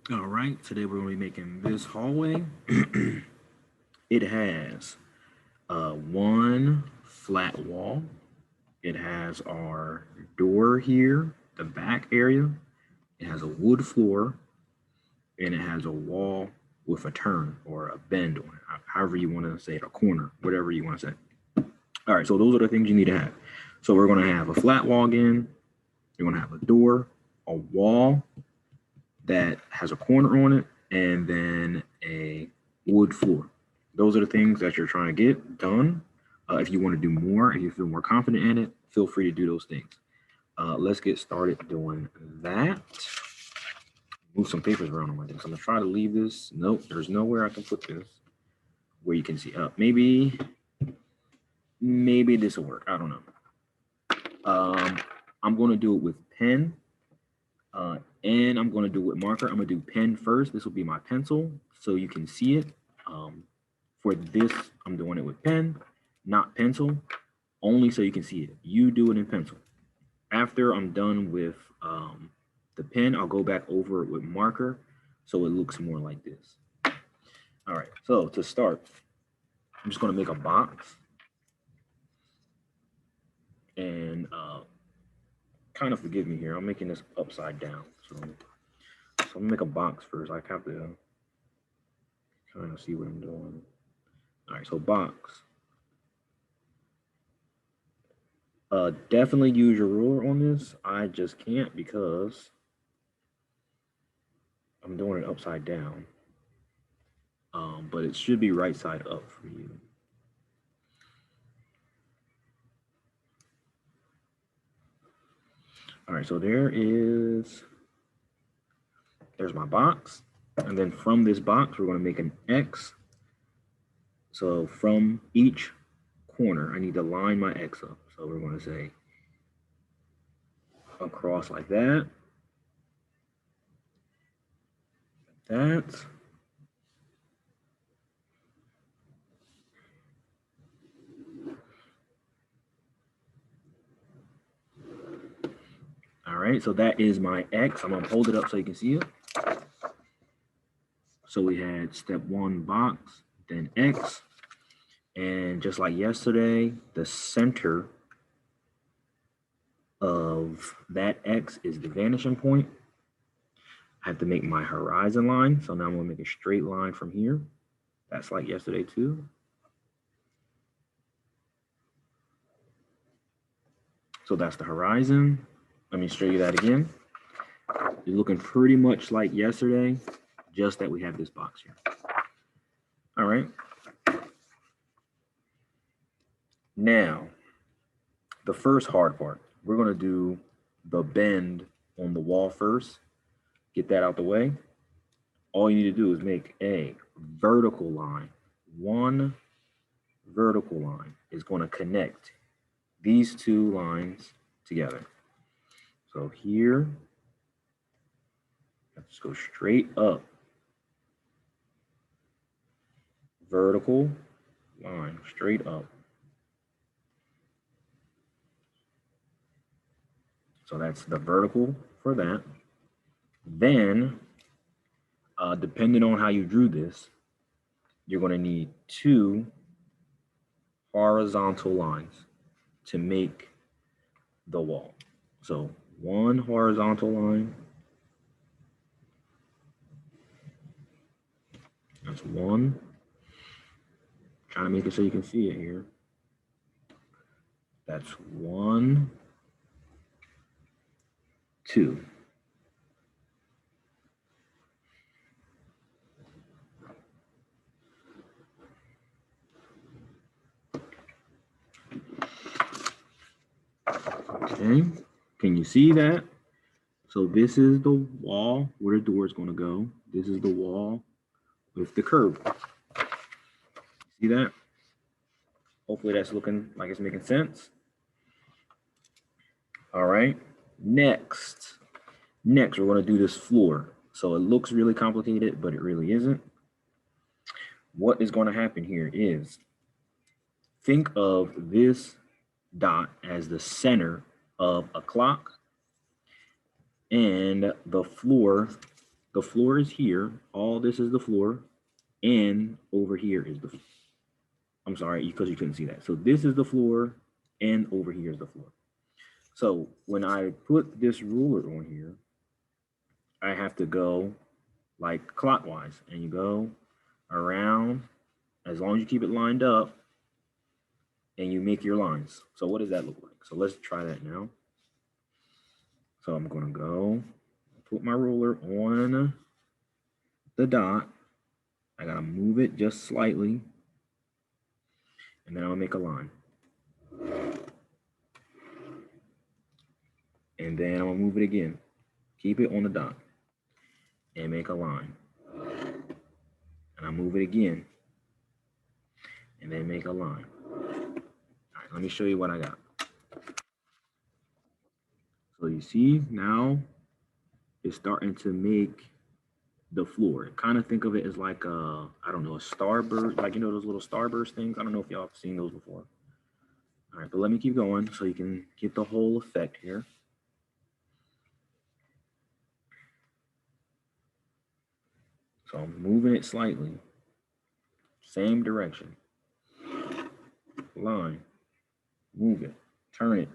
All right, today we're going to be making this hallway. It has one flat wall. It has our door here, the back area. It has a wood floor, and it has a wall with a turn or a bend on it, however you want to say it, a corner, whatever you want to say. All right, so those are the things you need to have. So we're going to have a flat wall again. You're going to have a door, a wall that has a corner on it, and then a wood floor. Those are the things that you're trying to get done. If you want to do more, if you feel more confident in it, feel free to do those things. Let's get started doing that. Move some papers around on my desk. I'm gonna try to leave this. Nope, there's nowhere I can put this where you can see. Maybe this will work. I don't know. I'm gonna do it with pen, and I'm gonna do it with marker. I'm gonna do pen first. This will be my pencil, so you can see it. For this, I'm doing it with pen, not pencil, only so you can see it. You do it in pencil. After I'm done with the pen, I'll go back over it with marker so it looks more like this. All right, so to start, I'm just gonna make a box and kind of forgive me here, I'm making this upside down. So I'm gonna make a box first. I have to kind of see what I'm doing. All right, so box. Definitely use your ruler on this. I just can't because I'm doing it upside down. But it should be right side up for you. All right, so there's my box. And then from this box, we're gonna make an X. So from each corner, I need to line my X up. So we're gonna say across like that. That. All right, so that is my X. I'm gonna hold it up so you can see it. So we had step one box, then X. And just like yesterday, the center of that X is the vanishing point. I have to make my horizon line. So now I'm gonna make a straight line from here. That's like yesterday too. So that's the horizon. Let me show you that again. You're looking pretty much like yesterday, just that we have this box here. All right. Now, the first hard part, we're gonna do the bend on the wall first. Get that out the way. All you need to do is make a vertical line. One vertical line is going to connect these two lines together. So here, let's go straight up. Vertical line, straight up. So that's the vertical for that. Then, depending on how you drew this, you're going to need two horizontal lines to make the wall. So one horizontal line. That's one. Trying to make it so you can see it here. That's one, two. Okay, can you see that? So this is the wall where the door is going to go. This is the wall with the curve. See that? Hopefully that's looking like it's making sense. All right, next we're going to do this floor. So it looks really complicated, but it really isn't. What is going to happen here is think of this dot as the center of a clock, and the floor The floor is here. All this is the floor. And over here is the floor. I'm sorry, because you couldn't see that. So this is the floor, and over here is the floor. So when I put this ruler on here, I have to go like clockwise, and you go around as long as you keep it lined up and you make your lines. So what does that look like? So let's try that now. So I'm going to go put my ruler on the dot. I got to move it just slightly, and then I'll make a line. And then I'm going to move it again. Keep it on the dot and make a line. And I move it again and then make a line. All right, let me show you what I got. So you see now it's starting to make the floor. Kind of think of it as like a, I don't know, a starburst, like, you know, those little starburst things. I don't know if y'all have seen those before. All right, but let me keep going so you can get the whole effect here. So I'm moving it slightly, same direction. Line, move it, turn it.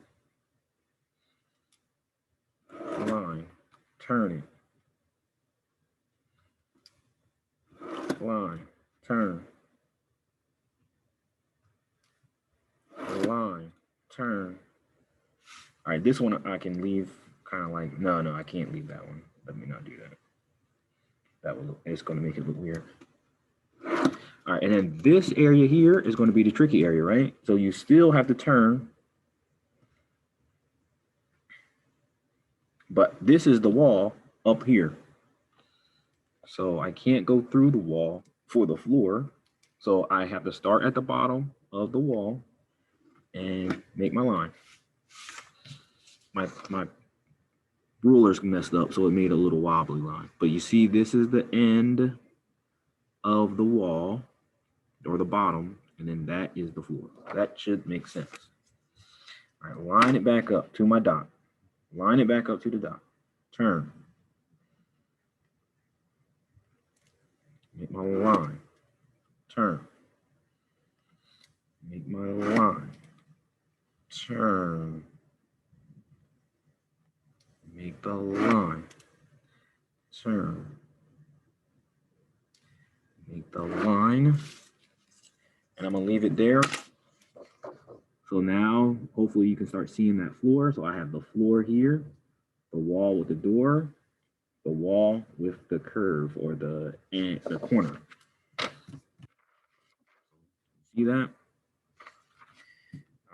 Line, turn it. Line, turn. Line, turn. All right, this one I can leave kind of like, no, I can't leave that one. Let me not do that. That will, it's going to make it look weird. All right, and then this area here is going to be the tricky area, right? So you still have to turn, but this is the wall up here. So I can't go through the wall for the floor. So I have to start at the bottom of the wall and make my line. My ruler's messed up, so it made a little wobbly line. But you see, this is the end of the wall, or the bottom, and then that is the floor. That should make sense. All right, line it back up to my dot. Line it back up to the dot. Turn. Make my line. Turn. Make my line. Turn. Make the line. Turn. Make the line. And I'm gonna leave it there. So now, hopefully you can start seeing that floor. So I have the floor here, the wall with the door, the wall with the curve or the corner. See that?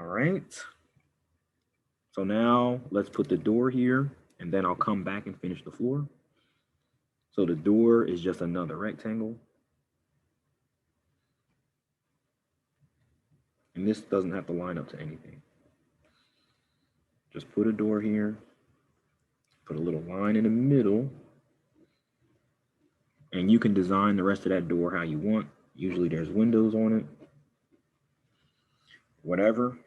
All right. So now let's put the door here, and then I'll come back and finish the floor. So the door is just another rectangle. And this doesn't have to line up to anything. Just put a door here, put a little line in the middle, and you can design the rest of that door how you want. Usually there's windows on it, whatever.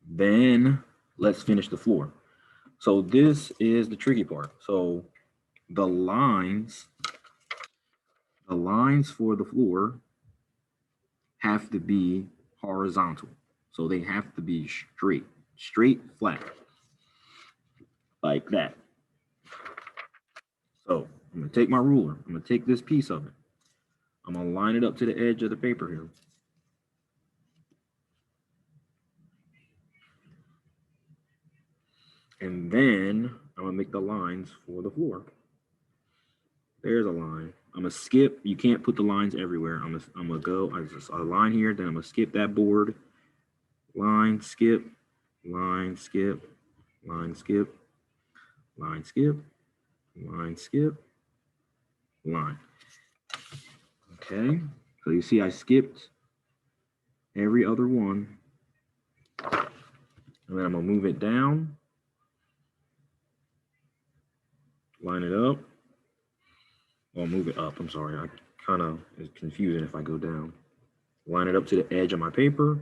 Then let's finish the floor. So this is the tricky part. So the lines for the floor have to be horizontal. So they have to be straight, flat, like that. So I'm gonna take my ruler, I'm gonna take this piece of it, I'm gonna line it up to the edge of the paper here. And then I'm gonna make the lines for the floor. There's a line. I'm gonna skip, you can't put the lines everywhere. I'm gonna go, I just a line here, then I'm gonna skip that board. Line, skip, line, skip, line, skip, line, skip, line, skip, line. Okay, so you see I skipped every other one. And then I'm gonna move it down. Line it up. Well, move it up, I'm sorry. I kind of, it's confusing if I go down. Line it up to the edge of my paper.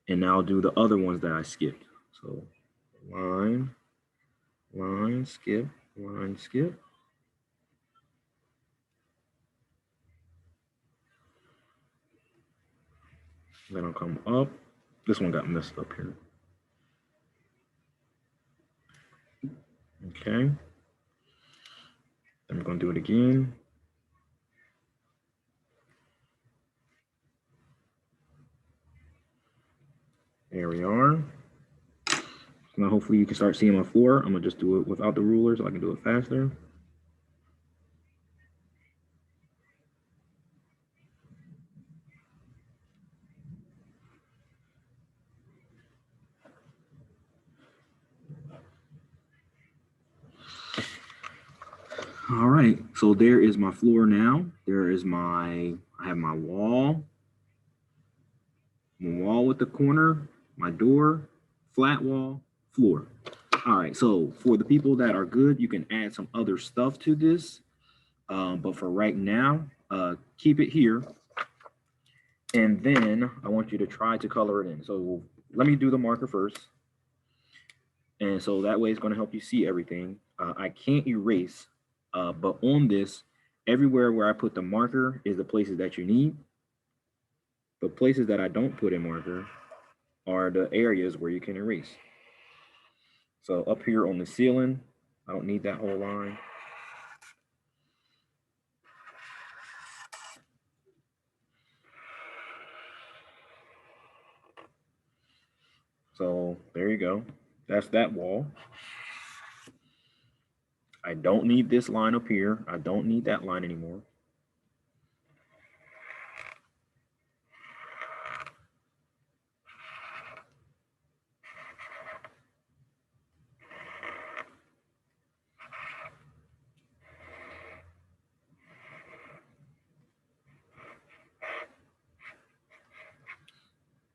And now I'll do the other ones that I skipped. So line, line, skip, Line skip. Then I'll come up. This one got messed up here. Okay. Then we're going to do it again. There we are. Now hopefully you can start seeing my floor. I'm going to just do it without the ruler so I can do it faster. All right, so there is my floor now. There is I have my wall with the corner, my door, flat wall, floor. All right, so for the people that are good, you can add some other stuff to this. But for right now, keep it here. And then I want you to try to color it in. So let me do the marker first. And so that way it's going to help you see everything. I can't erase, but on this, everywhere where I put the marker is the places that you need. The places that I don't put in marker are the areas where you can erase. So up here on the ceiling, I don't need that whole line. So there you go. That's that wall. I don't need this line up here. I don't need that line anymore.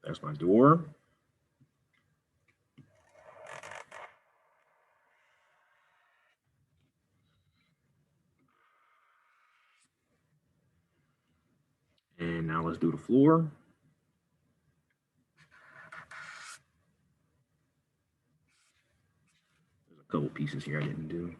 That's my door. And now let's do the floor. There's a couple pieces here I didn't do.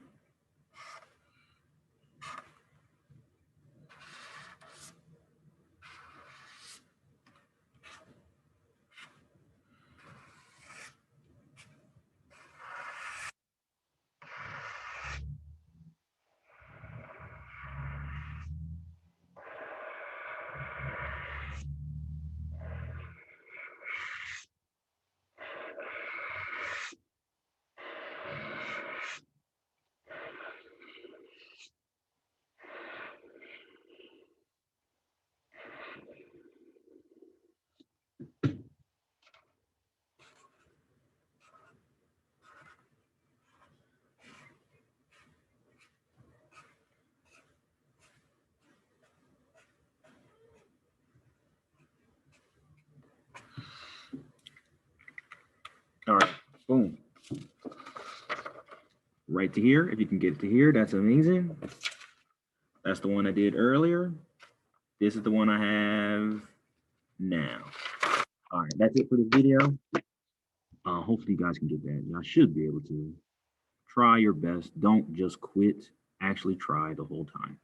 All right, boom. Right to here, if you can get it to here, that's amazing. That's the one I did earlier. This is the one I have now. All right, that's it for this video. Hopefully you guys can get that. Y'all should be able to. Try your best. Don't just quit. Actually try the whole time.